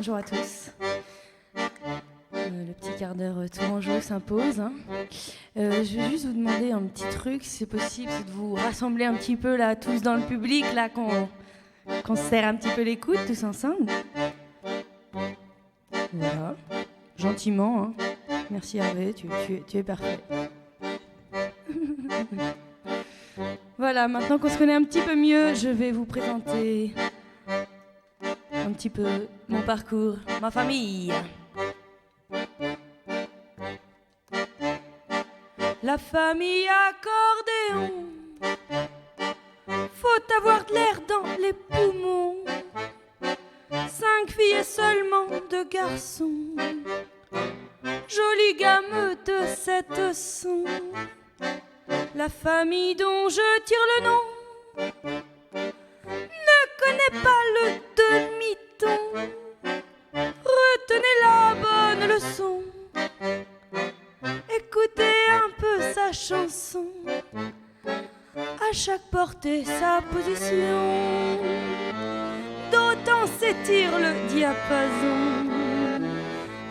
bonjour à tous. Le petit quart d'heure tourangeau s'impose. Hein. Je vais juste vous demander un petit truc, si c'est possible, c'est de vous rassembler un petit peu là, tous dans le public, là, qu'on se serre un petit peu les coudes tous ensemble. Voilà, gentiment. Hein. Merci Hervé, tu es parfait. Voilà, maintenant qu'on se connaît un petit peu mieux, je vais vous présenter un petit peu mon parcours, ma famille. La famille accordéon, faut avoir de l'air dans les poumons. 5 filles et seulement 2 garçons, jolie gamme de 7 sons. La famille dont je tire le nom ne connaît pas le demi-ton. Retenez la bonne leçon, écoutez un peu sa chanson. À chaque portée sa position, d'autant s'étire le diapason.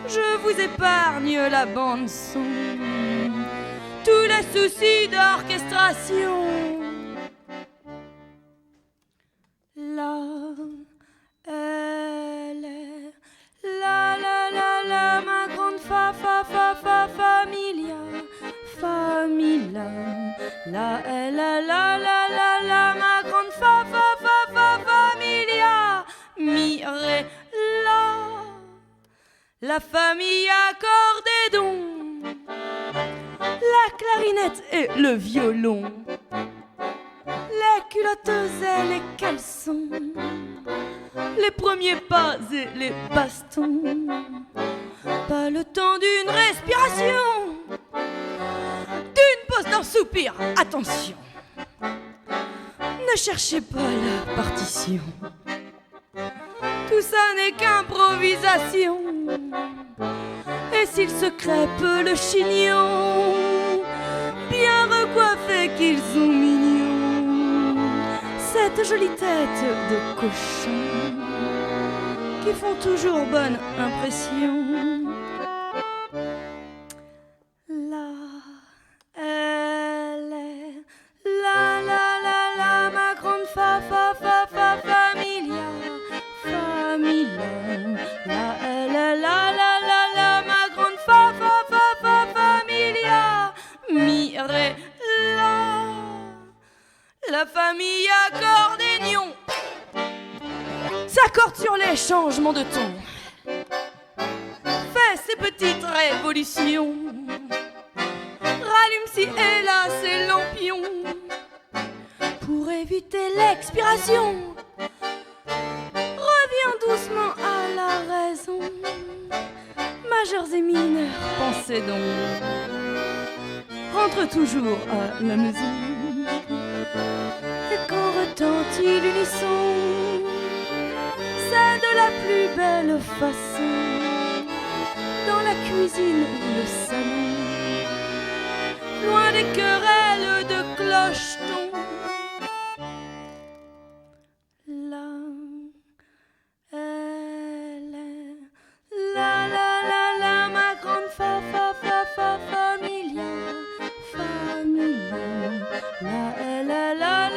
Je vous épargne la bande son, tous les soucis d'orchestration. La, elle est, la, ma grande familia, famila. La, elle est, la, ma grande familia, mi, ré, la famille accordéon. La clarinette et le violon, les culottes et les caleçons, les premiers pas et les bastons. Pas le temps d'une respiration, d'une pause d'un soupir, attention. Ne cherchez pas la partition, tout ça n'est qu'improvisation. Et s'ils se crêpent le chignon, bien recoiffés qu'ils sont mignons, cette jolie tête de cochon qui font toujours bonne impression. La, elle est, la, ma grande familia, familia. La, elle est, la, ma grande familia, mi, ré, la famille accordéon s'accorde sur les changements de ton, fait ses petites révolutions, rallume ci et là ses lampions pour éviter l'expiration. Reviens doucement à la raison, majeurs et mineurs, pensez donc, rentre toujours à la maison. Et quand retentit l'unisson, c'est de la plus belle façon, dans la cuisine ou le salon, loin des querelles de clochetons. La, elle est, la, ma grande familia, familia. La, elle est, la,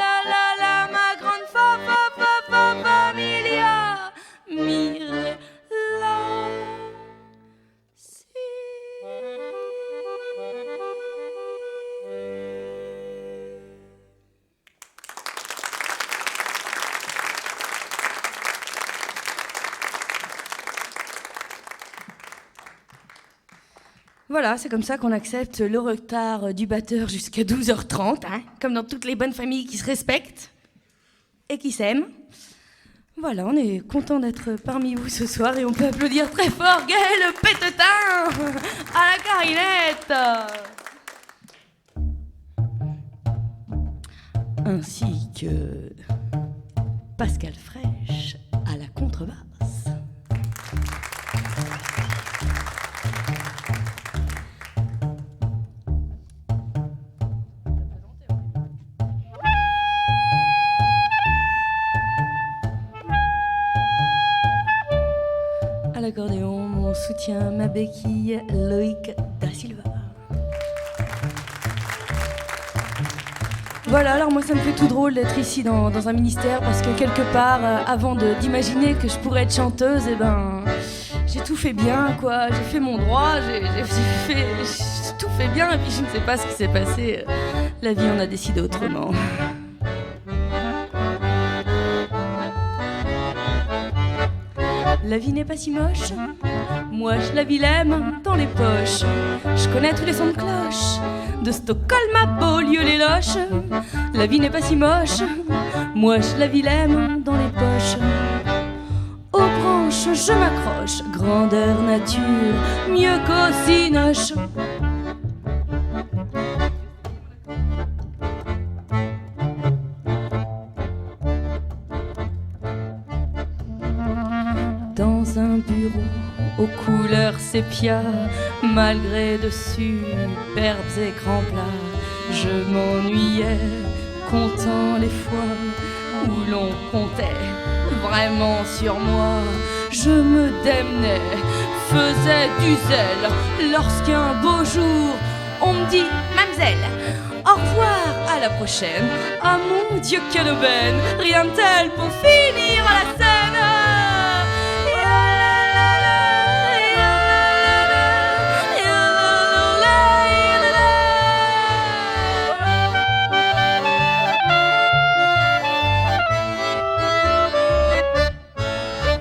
ma grande familia, mi, ré, la, si. Voilà, c'est comme ça qu'on accepte le retard du batteur jusqu'à 12h30, hein, comme dans toutes les bonnes familles qui se respectent et qui s'aiment. Voilà, on est content d'être parmi vous ce soir et on peut applaudir très fort Gaël Pétetin à la clarinette, ainsi que Pascal Fraîche à la contrebasse. tiens ma béquille, Loïc da Silva. Voilà, alors moi ça me fait tout drôle d'être ici dans un ministère parce que quelque part, avant d'imaginer que je pourrais être chanteuse, eh ben, j'ai tout fait bien, quoi. J'ai fait mon droit, j'ai tout fait bien et puis je ne sais pas ce qui s'est passé. La vie en a décidé autrement. La vie n'est pas si moche, moi je la vilaine dans les poches. Je connais tous les sons de cloche, de Stockholm à Beaulieu les loches. La vie n'est pas si moche, moi je la vilaine dans les poches. Aux branches je m'accroche, grandeur nature, mieux qu'au cinoche. Dans un bureau aux couleurs sépia, malgré de superbes écrans plats, je m'ennuyais, comptant les fois où l'on comptait vraiment sur moi. Je me démenais, faisais du zèle, lorsqu'un beau jour on me dit « Mademoiselle, au revoir, à la prochaine ». Ah mon Dieu, quelle aubaine, rien de tel pour finir à la scène.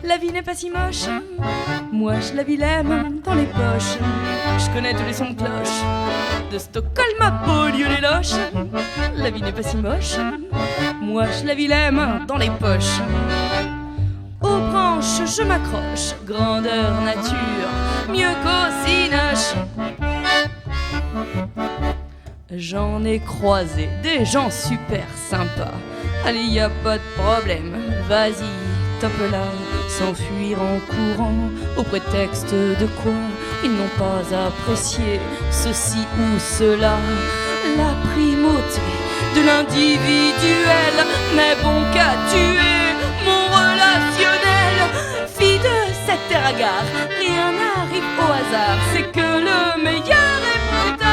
La vie n'est pas si moche, moi je la vilaine dans les poches. Je connais tous les sons de cloche, de Stockholm à Beaulieu les loches. La vie n'est pas si moche, moi je la vilaine dans les poches. Aux branches je m'accroche, grandeur nature, mieux qu'au cinoche. J'en ai croisé des gens super sympas. Allez, y a pas de problème, vas-y, top là. S'enfuir en courant, au prétexte de quoi ils n'ont pas apprécié ceci ou cela. La primauté de l'individuel n'est bon qu'à tuer mon relationnel. Fille de cette terre à gare, rien n'arrive au hasard, c'est que le meilleur est plus tard.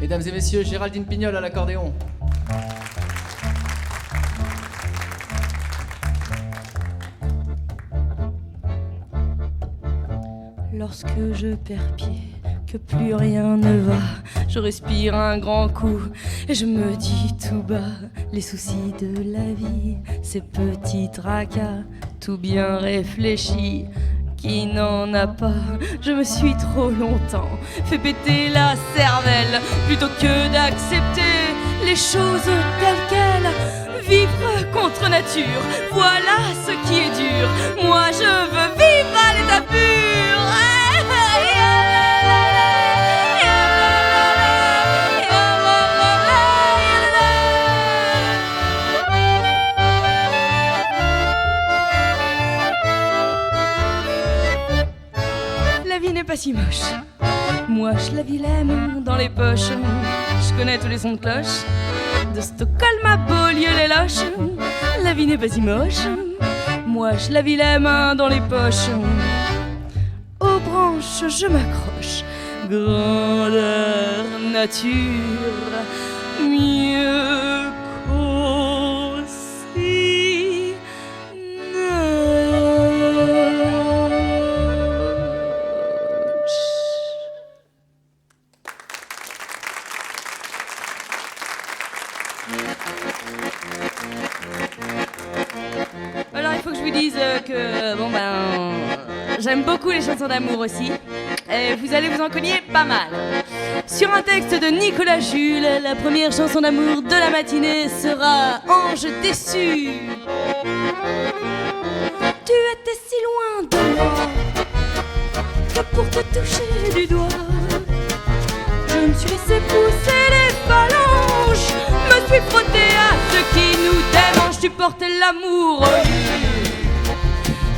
Mesdames et messieurs, Géraldine Pignol à l'accordéon. Lorsque je perds pied, que plus rien ne va, je respire un grand coup et je me dis tout bas, les soucis de la vie, ces petits tracas, tout bien réfléchi. Qui n'en a pas, je me suis trop longtemps fait péter la cervelle plutôt que d'accepter les choses telles quelles. Vivre contre nature, voilà ce qui est dur. Moi je veux vivre à l'état pur. La vie n'est pas si moche, moi je la vilaine dans les poches. Je connais tous les sons de cloche, de Stockholm à Beaulieu les loches. La vie n'est pas si moche, moi je la vilaine dans les poches. Aux branches je m'accroche, grandeur nature, mieux qu'au cinoche. Alors il faut que je vous dise que j'aime beaucoup les chansons d'amour aussi. Et vous allez vous en cogner pas mal. Sur un texte de Nicolas Jules, la première chanson d'amour de la matinée sera Ange déçu. Tu étais si loin de moi, que pour te toucher du doigt. Je me suis laissé pousser les phalanges, me suis frotté à ce qui nous démange. Tu portais l'amour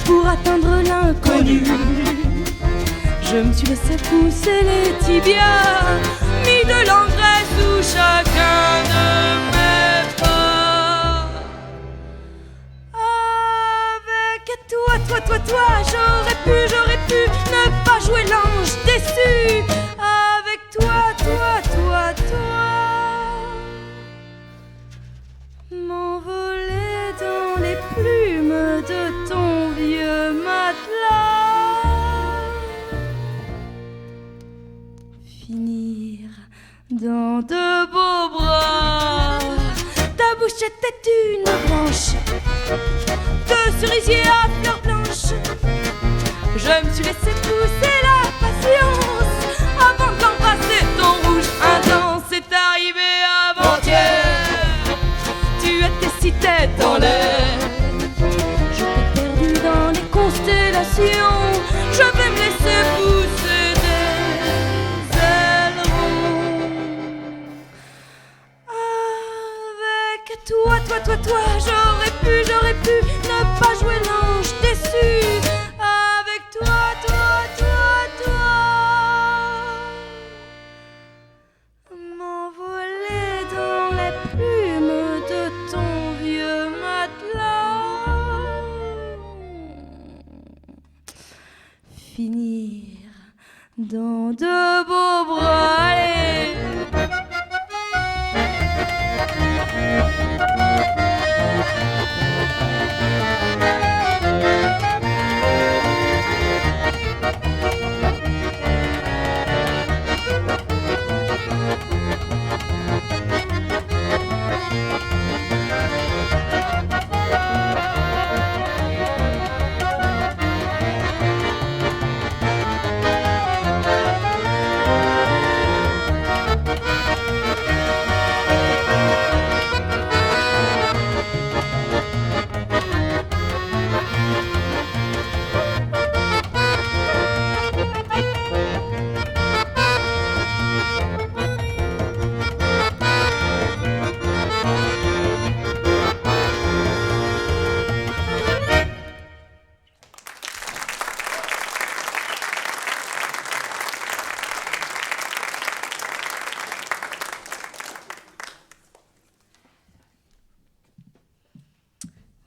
pour atteindre l'inconnu. Je me suis laissé pousser les tibias, mis de l'engrais sous chacun de mes pas. Avec toi, j'aurais pu ne pas jouer l'ange déçu. Avec toi, m'envoler dans les plumes de ton vieux matelas. Finir dans de beaux bras. Ta bouche était une branche de cerisier à fleurs blanches. Je me suis laissé pousser la patience avant d'embrasser ton rouge intense. C'est arrivé avant-hier. Tu étais si tête en l'air. Je t'ai perdu dans les constellations. Je vais me laisser pousser des ailerons. Avec toi, j'aurais pu ne pas jouer l'ange déçu. Avec toi, m'envoler dans les plumes de ton vieux matelas. Finir dans de beaux bras. Allez.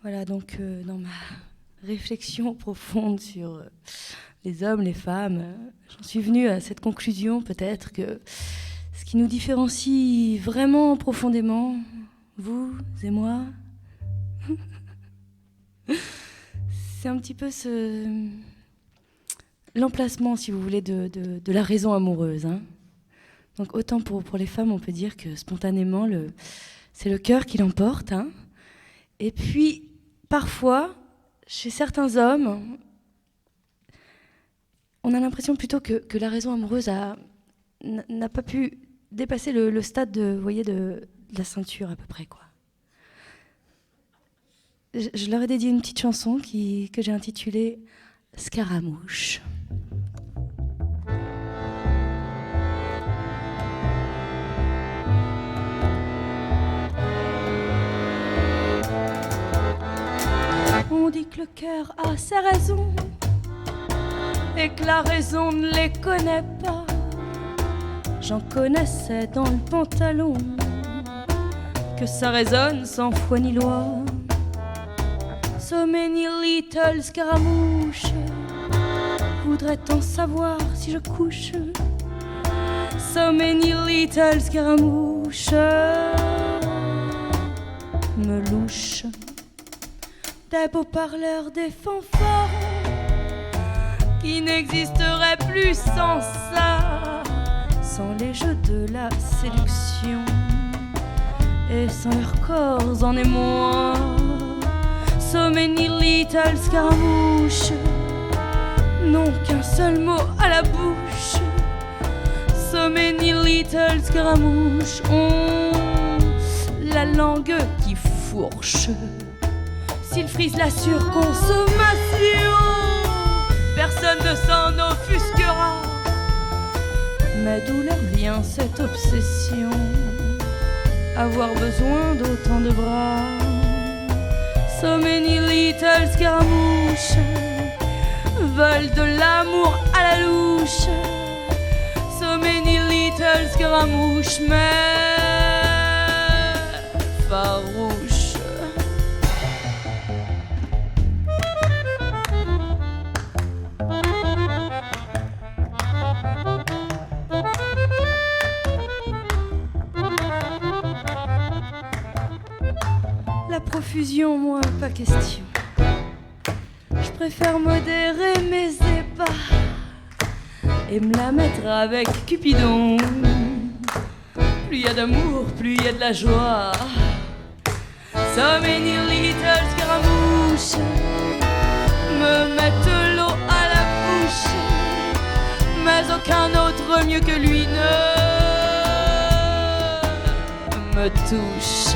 Voilà, donc dans ma réflexion profonde sur les hommes, les femmes, j'en suis venue à cette conclusion peut-être que ce qui nous différencie vraiment profondément, vous et moi, c'est un petit peu l'emplacement, si vous voulez, de la raison amoureuse. Hein. Donc autant pour les femmes, on peut dire que spontanément, c'est le cœur qui l'emporte. Hein. Et puis, parfois, chez certains hommes, on a l'impression plutôt que la raison amoureuse n'a pas pu dépasser le stade de la ceinture à peu près, quoi. Je leur ai dédié une petite chanson que j'ai intitulée « Scaramouche ». On dit que le cœur a ses raisons et que la raison ne les connaît pas. J'en connaissais dans le pantalon que ça résonne sans foi ni loi. So many little scaramouches voudraient en savoir si je couche. So many little scaramouches me louchent. Des beaux parleurs, des fanfares qui n'existeraient plus sans ça, sans les jeux de la séduction et sans leurs corps en émoi. So many little scaramouches n'ont qu'un seul mot à la bouche. So many little scaramouches ont la langue qui fourche. S'ils frisent la surconsommation, personne ne s'en offusquera. Mais d'où leur vient cette obsession, avoir besoin d'autant de bras? So many little scaramouches veulent de l'amour à la louche. So many little scaramouches, mais farouches. La profusion, moi, pas question. Je préfère modérer mes ébats et me la mettre avec Cupidon. Plus y a d'amour, plus y a de la joie. So many little scaramouches me mettent l'eau à la bouche, mais aucun autre mieux que lui ne me touche.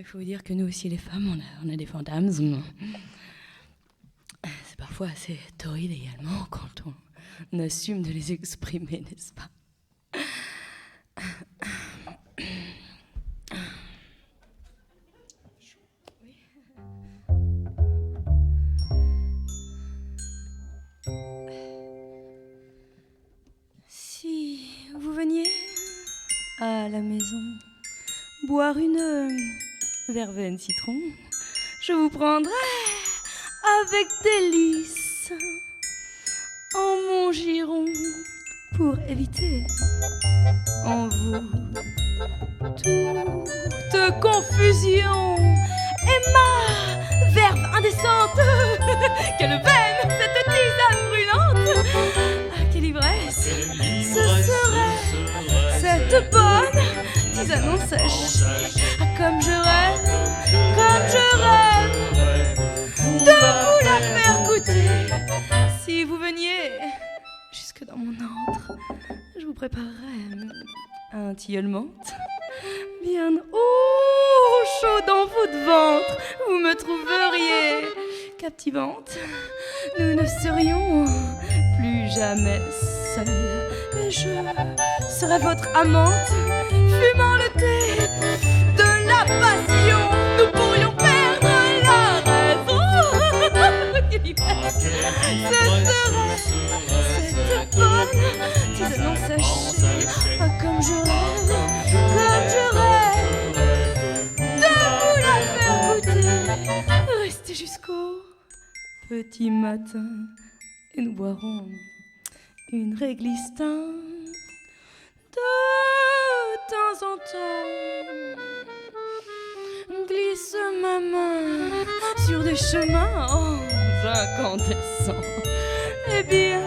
Il faut dire que nous aussi, les femmes, on a des fantasmes. C'est parfois assez torride également quand on assume de les exprimer, n'est-ce pas? Si vous veniez à la maison boire une verveine citron, je vous prendrai avec délice en mon giron pour éviter en vous toute confusion. Et ma verve indécente, quelle veine cette tisane brûlante, ah, quelle ivresse ce serait cette bonne tisane en sachet. Ah, comme je rêve de vous la faire goûter. Si vous veniez jusque dans mon antre, je vous préparerais un tilleul menthe bien au chaud dans votre ventre. Vous me trouveriez captivante. Nous ne serions plus jamais seuls, et je serais votre amante, fumant le thé de la passion. Nous pourrions perdre la raison. Ce serait cette bonne tisane en sachet. Ah, comme je rêve de vous la faire goûter. Restez jusqu'au petit matin et nous boirons une réglisse teinte. De temps en temps, glisse ma main sur des chemins incandescents. Eh bien,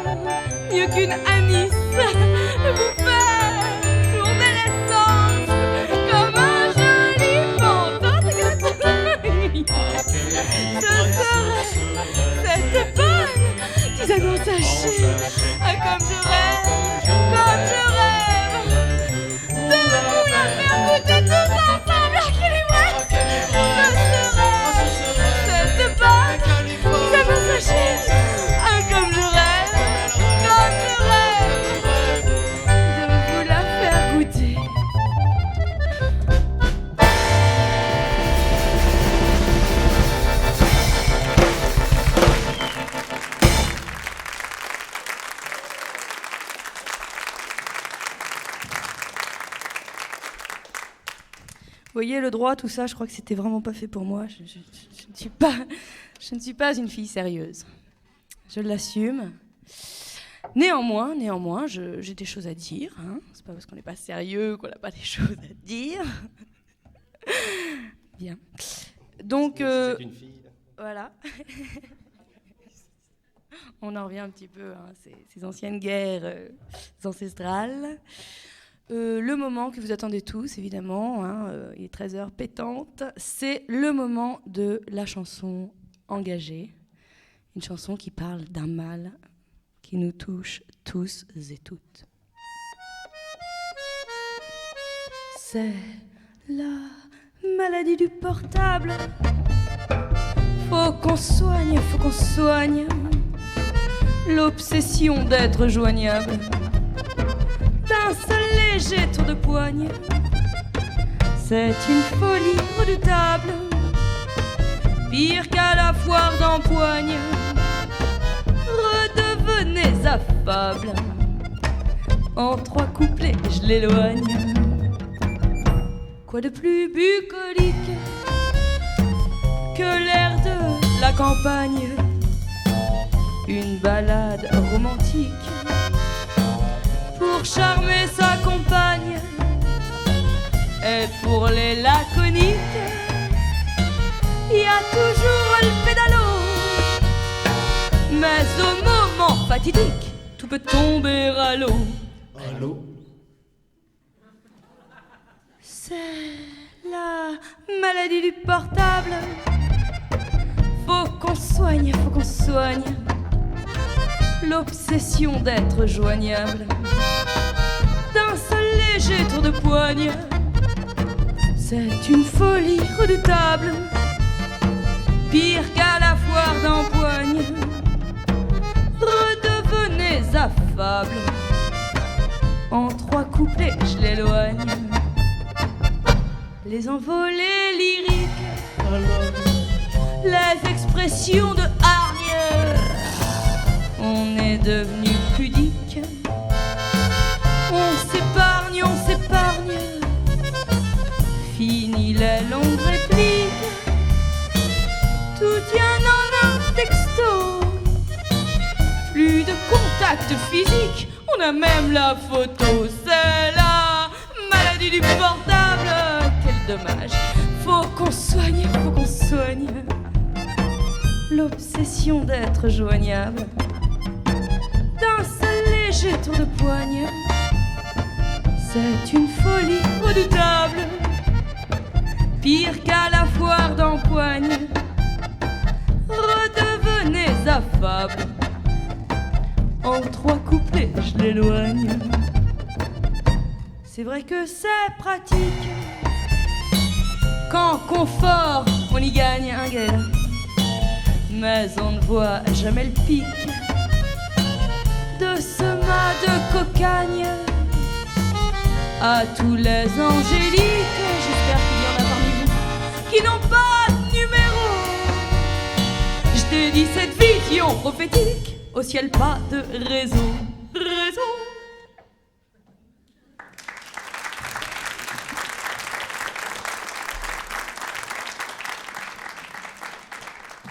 mieux qu'une anis, vous faites tourner l'essence comme un joli fantôme. Ce serait cette bonne tisane en sachet. Ah, comme je rêve de vous la faire goûter tous ensemble. Ah, quelle ivresse ce serait cette bonne tisane en sachet. Ah, comme je rêve de vous la faire goûter. voyez, le droit, tout ça, je crois que c'était vraiment pas fait pour moi. Je ne suis pas une fille sérieuse. Je l'assume. Néanmoins, j'ai des choses à dire. Hein. C'est pas parce qu'on n'est pas sérieux qu'on n'a pas des choses à dire. Bien. Donc, c'est une fille. Voilà. On en revient un petit peu à ces anciennes guerres ancestrales. Le moment que vous attendez tous, évidemment, hein, il est 13h pétante, c'est le moment de la chanson engagée. Une chanson qui parle d'un mal qui nous touche tous et toutes. C'est la maladie du portable. Faut qu'on soigne l'obsession d'être joignable d'un seul léger tour de poigne. C'est une folie redoutable, pire qu'à la foire d'empoigne. Redevenez affable, en 3 couplets je l'éloigne. Quoi de plus bucolique que l'air de la campagne, une balade romantique pour charmer sa compagne. Et pour les laconiques, il y a toujours le pédalo. Mais au moment fatidique, tout peut tomber à l'eau. Allô? C'est la maladie du portable. Faut qu'on soigne l'obsession d'être joignable d'un seul léger tour de poigne. C'est une folie redoutable, pire qu'à la foire d'empoigne. Redevenez affable, en 3 couplets je l'éloigne. Les envolées lyriques, les expressions de hargne, on est devenu pudique. On s'épargne, fini les longues répliques. Tout tient en un texto, plus de contact physique, on a même la photo. C'est la maladie du portable, quel dommage. Faut qu'on soigne l'obsession d'être joignable d'un seul léger tour de poigne. C'est une folie redoutable, pire qu'à la foire d'empoigne. Redevenez affable, en 3 couplets je l'éloigne. C'est vrai que c'est pratique, qu'en confort on y gagne un guerre, mais on ne voit jamais le pic de ce mât de cocagne. À tous les angéliques, j'espère qu'il y en a parmi vous qui n'ont pas de numéro, je dédie cette vision prophétique au ciel, pas de réseau.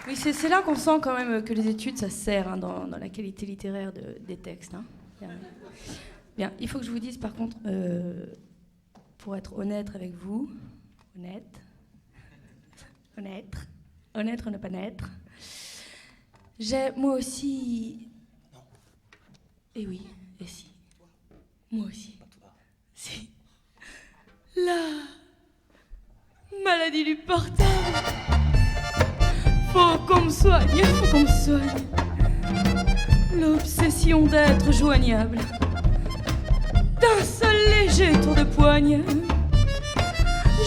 Oui, c'est là qu'on sent quand même que les études, ça sert hein, dans la qualité littéraire des textes. Hein. Bien, il faut que je vous dise par contre, pour être honnête avec vous, honnête ou ne pas naître, j'ai moi aussi... Non. Et oui, et si. Moi aussi. Si. La maladie du portable. Faut qu'on me soigne, l'obsession d'être joignable d'un seul léger tour de poigne.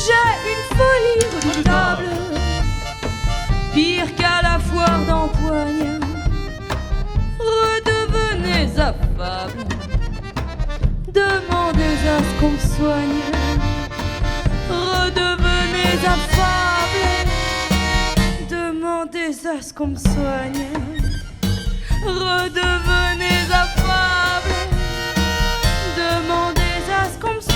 J'ai une folie redoutable, pire qu'à la foire d'empoigne. Redevenez affable, demandez à ce qu'on me soigne. Redevenez affable, demandez à ce qu'on me soigne. Redevenez affable, demandez à ce qu'on me soigne.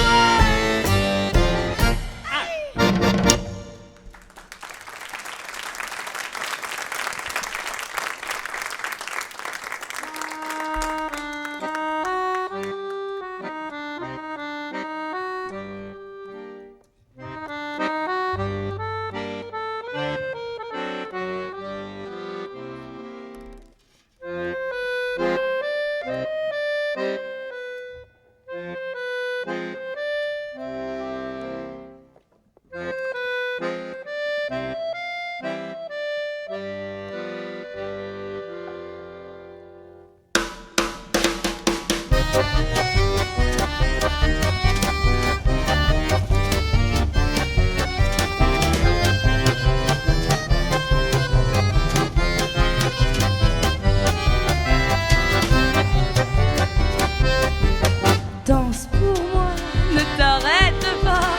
Danse pour moi, ne t'arrête pas,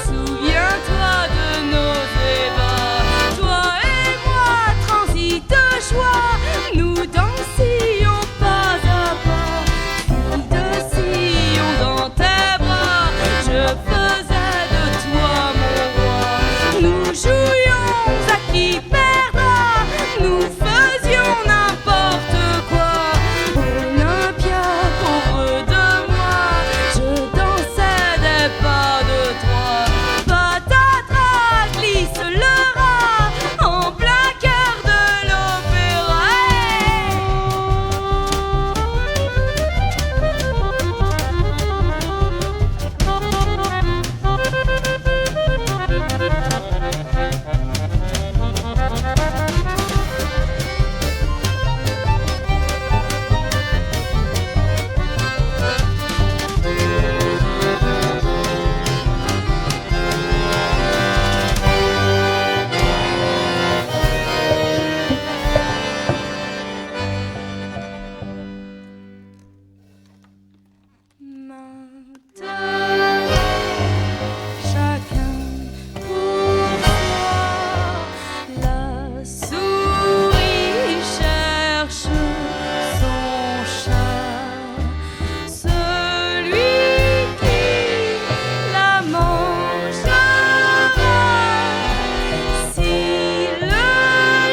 souviens-toi de nos ébats. Toi et moi, transit de joie, nous dansions pas à pas. Fille de sillon dans tes bras, je faisais de toi mon roi. Nous jouions à qui perdra, nous faisions n'importe quoi. Olympia, pauvre de moi, je dansais des pas de toi. Patatras, glisse le rat en plein cœur de Maintenant, chacun pour soi, la souris cherche son chat, celui qui la mangera, si le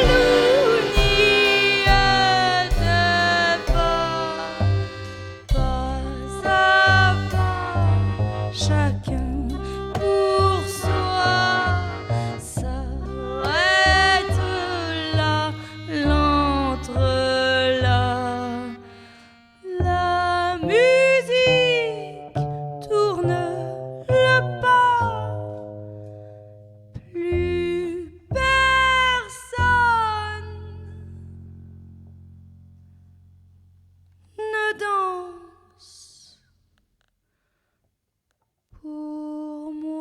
loup n'y était pas à pas, chacun pour soi, s'arrête là, l'entre-là. La musique tourne le pas, plus personne ne danse pour moi.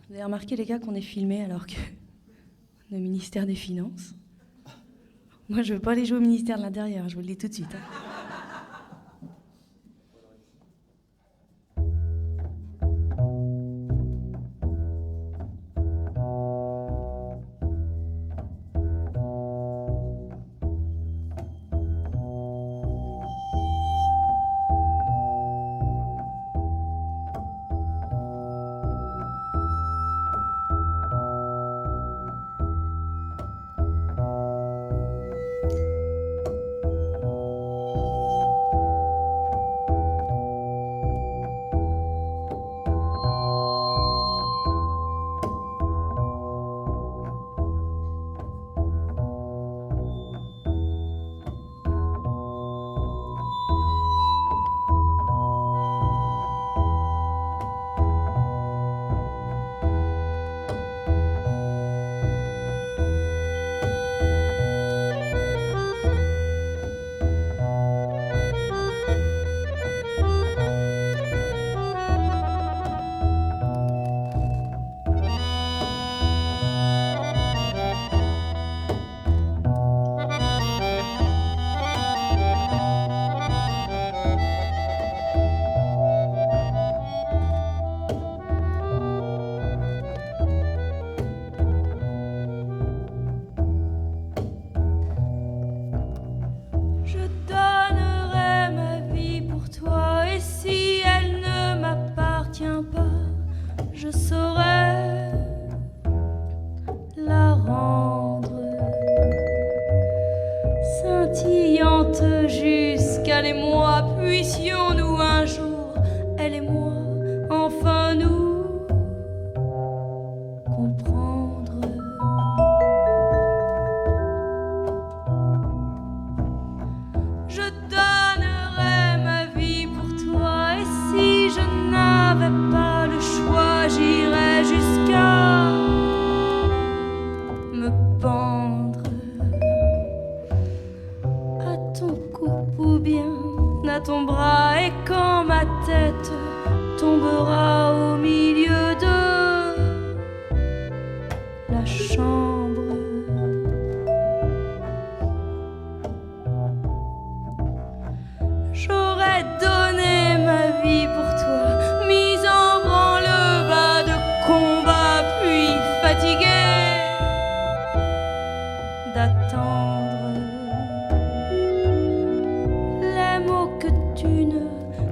Vous avez remarqué, les gars, qu'on est filmé alors que le ministère des Finances. Moi, je veux pas aller jouer au ministère de l'Intérieur, je vous le dis tout de suite. monte jusqu'à l'émoi. Puissions-nous un jour, elle et moi, enfin nous comprendre. Je donnerais ma vie pour toi, et si je n'avais pas le choix, j'irais jusqu'à me pendre à ton cou ou bien à ton bras. Et quand ma tête tombera au milieu de la chambre, j'aurais donné ma vie pour toi, mise en branle bas de combat, puis fatiguée d'attendre les mots que tu ne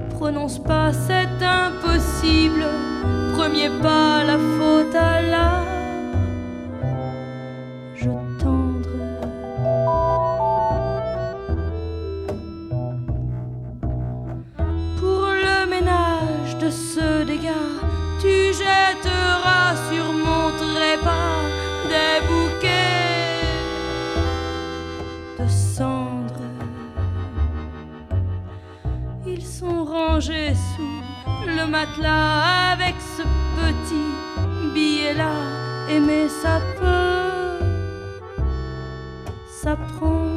prononces pas. C'est impossible. Premier pas, la faute à l'âge tendre. Pour le ménage de ce dégât, tu jetteras sur mon trépas des bouquets de cendres. Ils sont rangés sous le matelas avec ce petit billet-là. Aimer, ça peut s'apprendre.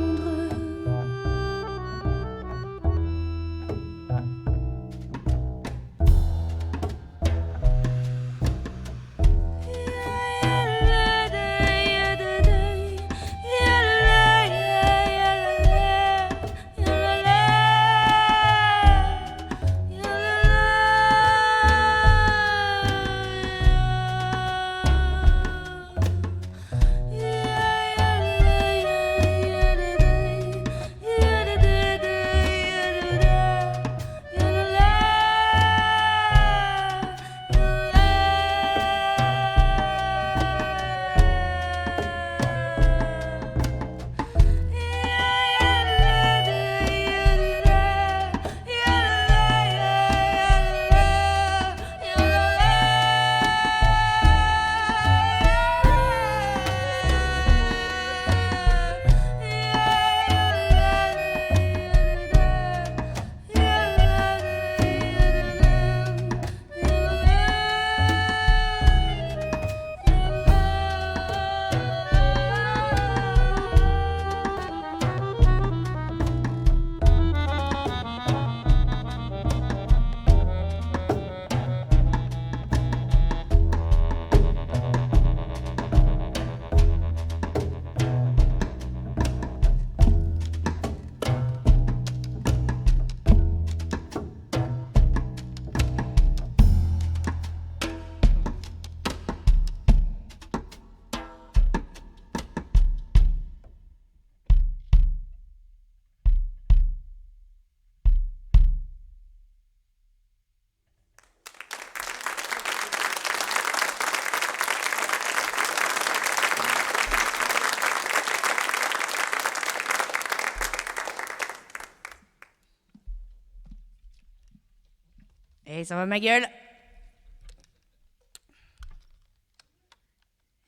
Et ça va ma gueule.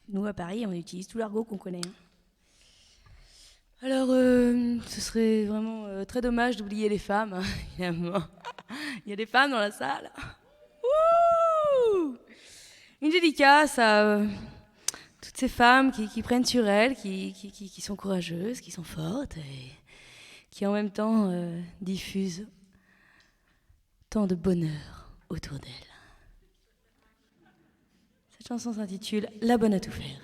Nous à Paris, on utilise tout l'argot qu'on connaît. Alors, ce serait vraiment très dommage d'oublier les femmes, hein, évidemment. Il y a des femmes dans la salle. Ouh, une dédicace à toutes ces femmes qui prennent sur elles, qui sont courageuses, qui sont fortes et qui en même temps diffusent tant de bonheur autour d'elles. Cette chanson s'intitule « La bonne à tout faire ».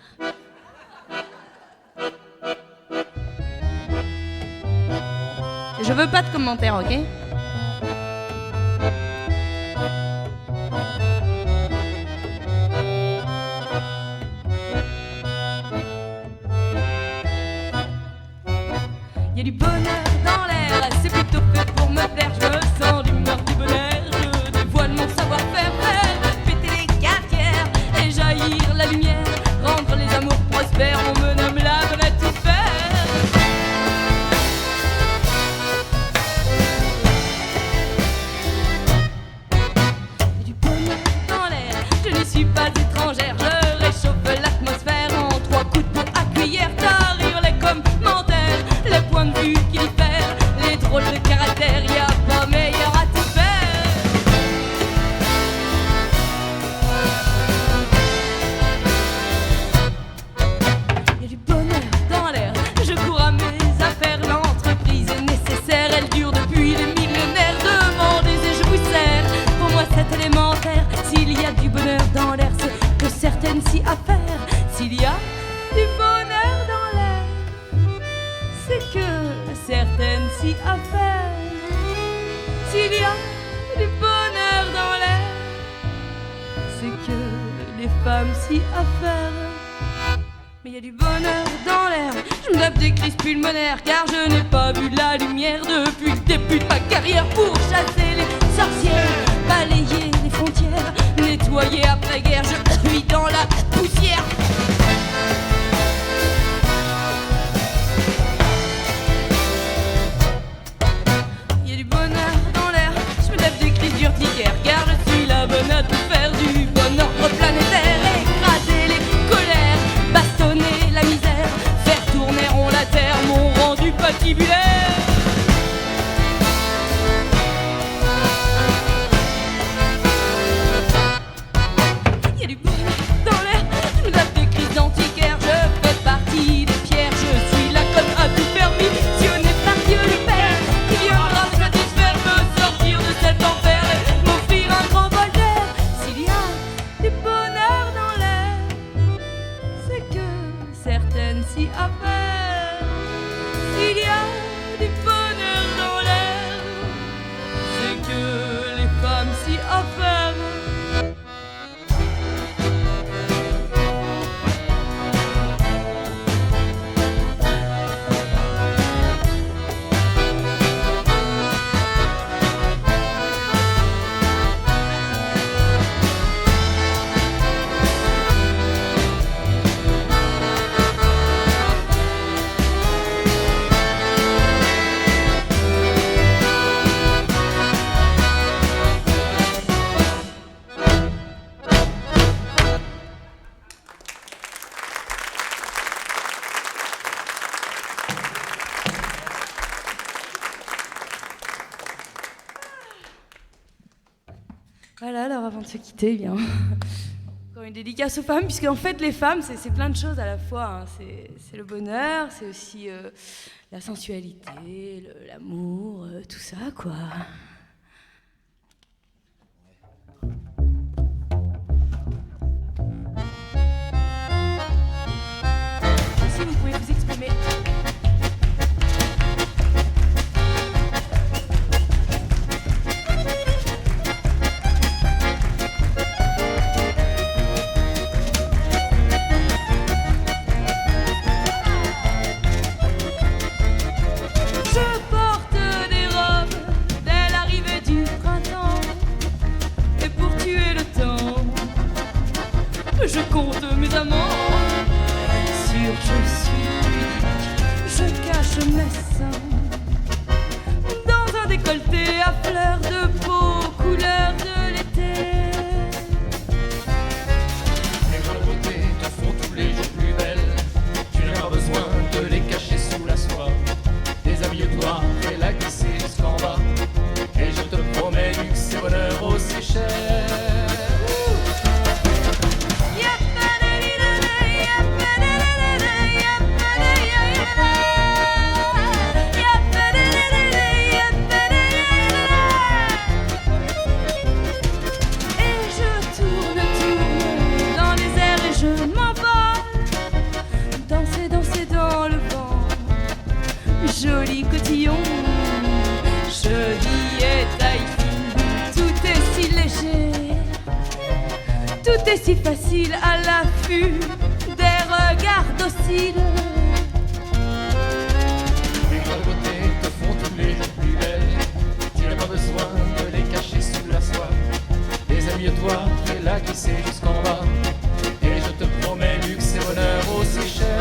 Je veux pas de commentaires, ok ? Il y a du bonheur dans l'air, c'est plutôt fait pour me plaire. Je me sens d'humeur du bonheur, je dévoile mon savoir-faire, faire péter les cafetières et jaillir la lumière, rendre les amours prospères. On me nomme la bonne à tout faire. si à faire. S'il y a du bonheur dans l'air, c'est que les femmes s'y affairent. Mais il y a du bonheur dans l'air. Je me tape des crises pulmonaires car je n'ai pas vu la lumière depuis le début de ma carrière. Pour chasser les sorcières, balayer les frontières, nettoyer après-guerre, je vis dans la poussière. Il y a du bonheur dans l'air. Je me tape des crises d'urticaire car je suis la bonne à tout faire. Du bon ordre planétaire, écraser les colères, bastonner la misère, faire tourner rond la terre, mon rendu patibulaire. Il y a du bonheur dans l'air. Je me tape des crises d'antiquaire, je fais partie des pierres, je suis la conne à tout faire, missionnée par Dieu le Père, qui viendra me satisfaire, me sortir de cet enfer et m'offrir un grand bol d'air. S'il y a du bonheur dans l'air, c'est que certaines s'y affairent. S'il y a du bonheur dans l'air, c'est que les femmes s'y affairent. Voilà, alors avant de se quitter, bien, encore une dédicace aux femmes, puisque en fait les femmes, c'est plein de choses à la fois. Hein. C'est le bonheur, c'est aussi la sensualité, l'amour, tout ça, quoi. Si vous pouvez vous exprimer. Je compte mes amants sur je suis, je cache mes seins dans un décolleté à fleurs de peau, couleur de l'été. Les gens de beauté te font tous les jours plus belle. Tu n'as pas besoin de les cacher sous la soie. Déshabille-toi, fais-la glisser jusqu'en bas. Et je te promets luxe et bonheur aussi cher. Joli cotillon, joli et taille fine, tout est si léger, tout est si facile à l'affût des regards dociles. Les gens de beauté te font tous les jours plus belle. Tu n'as pas besoin de les cacher sous la soie. Déshabille-toi, fais-la glisser jusqu'en bas. Et je te promets luxe et bonheur aussi cher.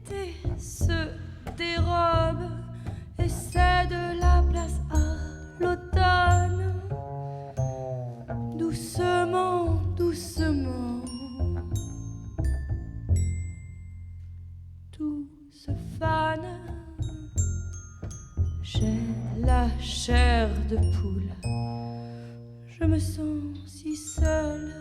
L'été se dérobe et cède la place à l'automne. Doucement, doucement, tout se fane. J'ai la chair de poule, je me sens si seule.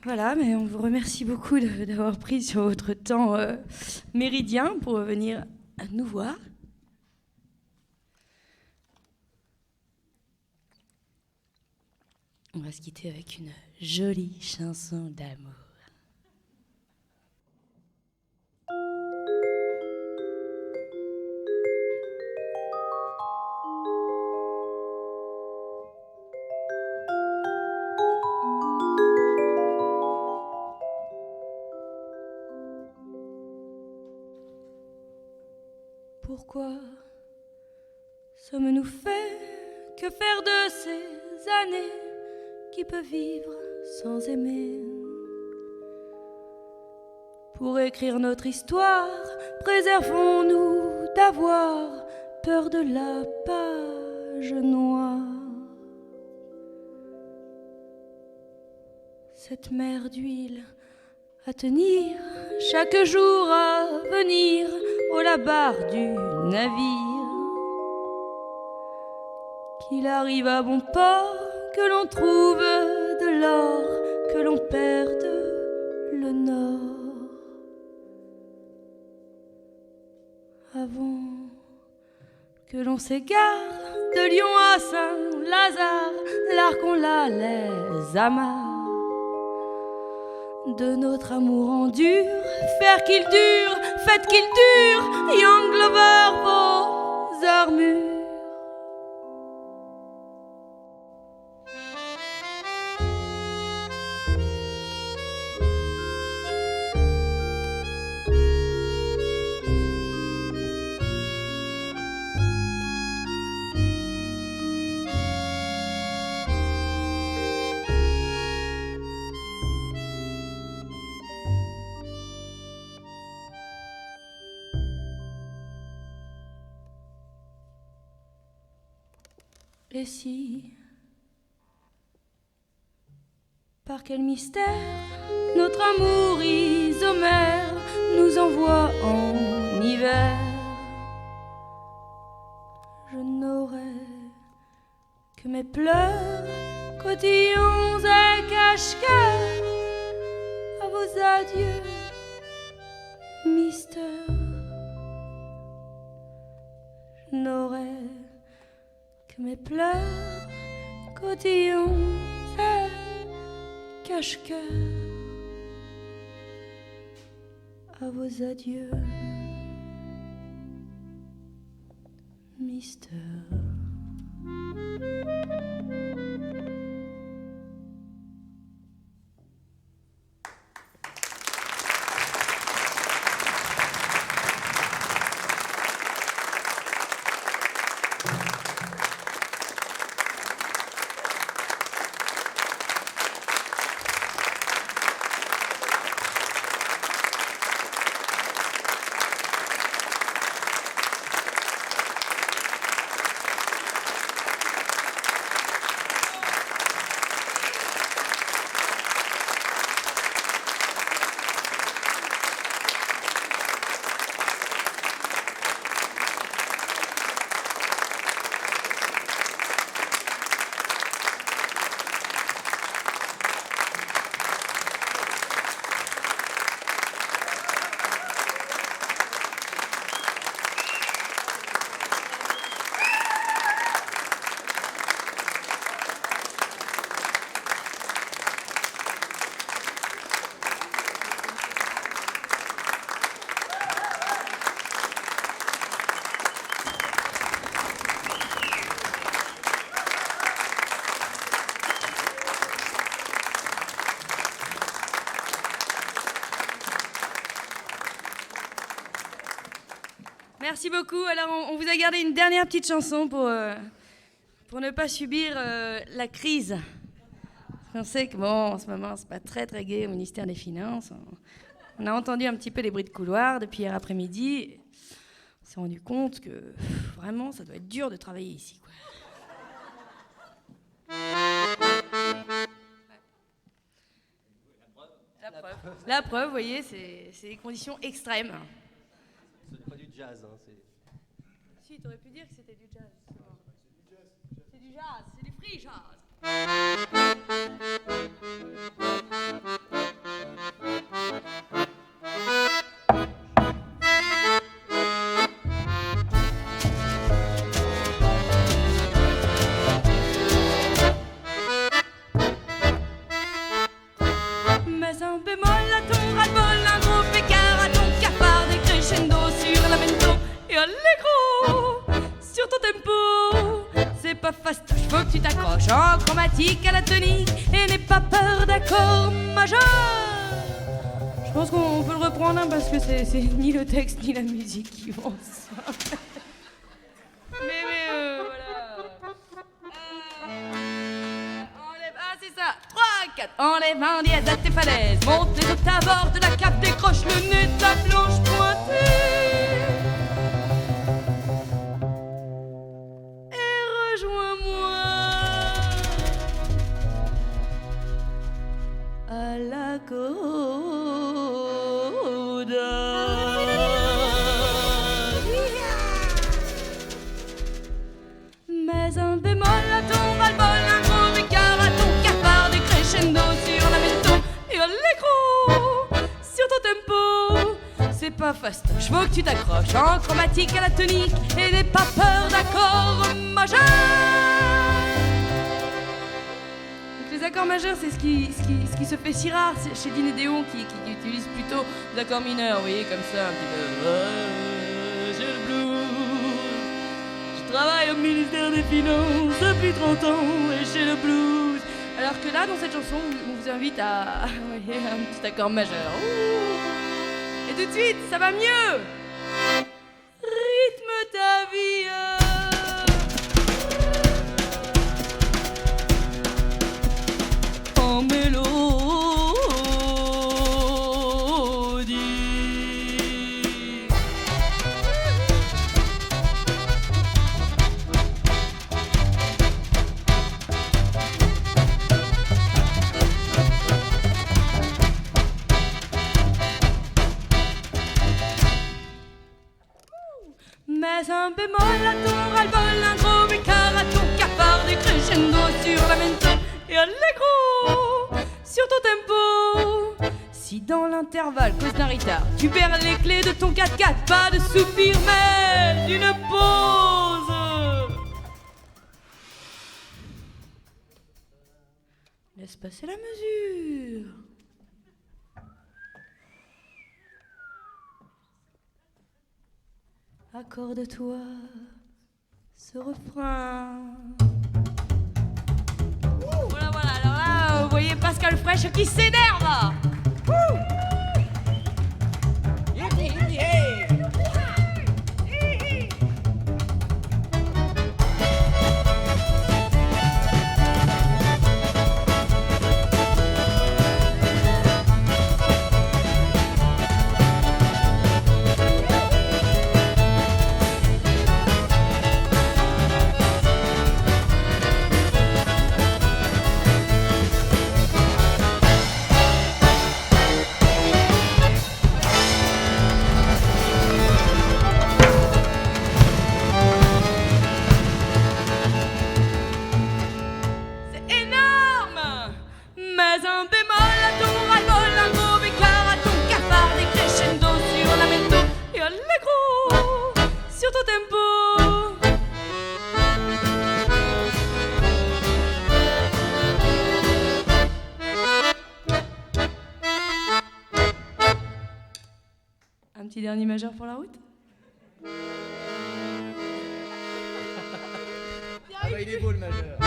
Voilà, mais on vous remercie beaucoup d'avoir pris sur votre temps méridien pour venir nous voir. On va se quitter avec une jolie chanson d'amour. Pourquoi sommes-nous faits? Que faire de ces années qui peuvent vivre sans aimer? Pour écrire notre histoire, préservons-nous d'avoir peur de la page noire. Cette mer d'huile à tenir, chaque jour à venir au la barre du navire. Qu'il arrive à bon port, que l'on trouve de l'or, que l'on perde le nord. Avant que l'on s'égare de Lyon à Saint-Lazare, l'arc on la les amarre. De notre amour en dur, faire qu'il dure, faites qu'il dure, Young Glover, vos armures. Et si, par quel mystère, notre amour isomère nous envoie en hiver, je n'aurai que mes pleurs, cotillons et cache-cœur, à vos adieux, mystère. Je n'aurai que mes pleurs, cotillons et cache-cœur, à vos adieux, Mister. Merci beaucoup. Alors, on vous a gardé une dernière petite chanson pour ne pas subir la crise. On sait que, bon, en ce moment, c'est pas très, très gai au ministère des Finances. On a entendu un petit peu les bruits de couloir depuis hier après-midi. On s'est rendu compte que, vraiment, ça doit être dur de travailler ici, quoi. La preuve, vous voyez, c'est des conditions extrêmes. Ce n'est pas du jazz, hein, Si, t'aurais pu dire que c'était du jazz. C'est du jazz, c'est du free jazz. bémol à ton ras-le-bol, un gros pécard à ton cafard, des crescendo sur lamento et allegro sur ton tempo. C'est pas fastoche, faut que tu t'accroches en chromatique à la tonique et n'aie pas peur d'accords majeurs. Je pense qu'on peut le reprendre hein, parce que c'est ni le texte ni la musique qui vont ensemble. Mais voilà. Enlève, ah c'est ça, 3, 4. Enlève un dièse à tes falaises, monte les octaves hors de la cape, décroche le nez de ta planche pointée. Et rejoins-moi à la coda. Mais un bémol à ton ras-le-bol, un gros écart à ton cafard, des crescendo sur lamento et allegro sur ton tempo. C'est pas fastoche, faut que tu t'accroches en chromatique à la tonique et n'aie pas peur d'accords majeurs. Donc les accords majeurs, c'est ce qui se fait si rare chez Dean et Déon qui utilisent plutôt des accords mineurs, vous voyez, comme ça, un petit peu. J'ai le blues. Je travaille au ministère des Finances depuis 30 ans et j'ai le blues. Alors que là, dans cette chanson, on vous invite à voyez, un petit accord majeur. Ouh. Et tout de suite, ça va mieux. Rythme ta vie. En mélodie. Mais un bémol à ton ras-le-bol, un gros écart à ton cafard, des crescendo sur lamento et allegro sur ton tempo. Si dans l'intervalle, cause d'un retard, tu perds les clés de ton 4x4, pas de soupir mais d'une pause. Laisse passer la mesure. Accorde-toi ce refrain. Voilà, voilà, alors là, vous voyez Pascal Fraîche qui s'énerve. Un petit dernier majeur pour la route. Ah bah il est beau le majeur.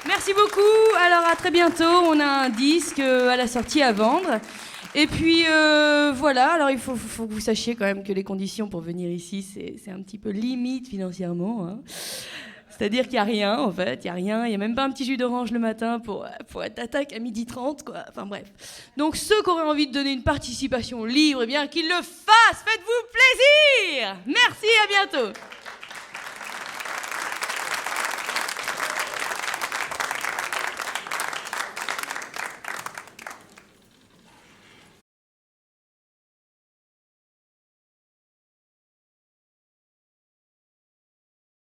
Merci beaucoup. Alors à très bientôt. On a un disque à la sortie à vendre. Et puis voilà. Alors il faut que vous sachiez quand même que les conditions pour venir ici, c'est un petit peu limite financièrement. Hein. C'est-à-dire qu'il n'y a rien en fait. Il n'y a rien. Il n'y a même pas un petit jus d'orange le matin pour être attaque à 12h30 quoi. Enfin bref. Donc ceux qui auraient envie de donner une participation libre, eh bien qu'ils le fassent. Faites-vous plaisir. Merci. À bientôt.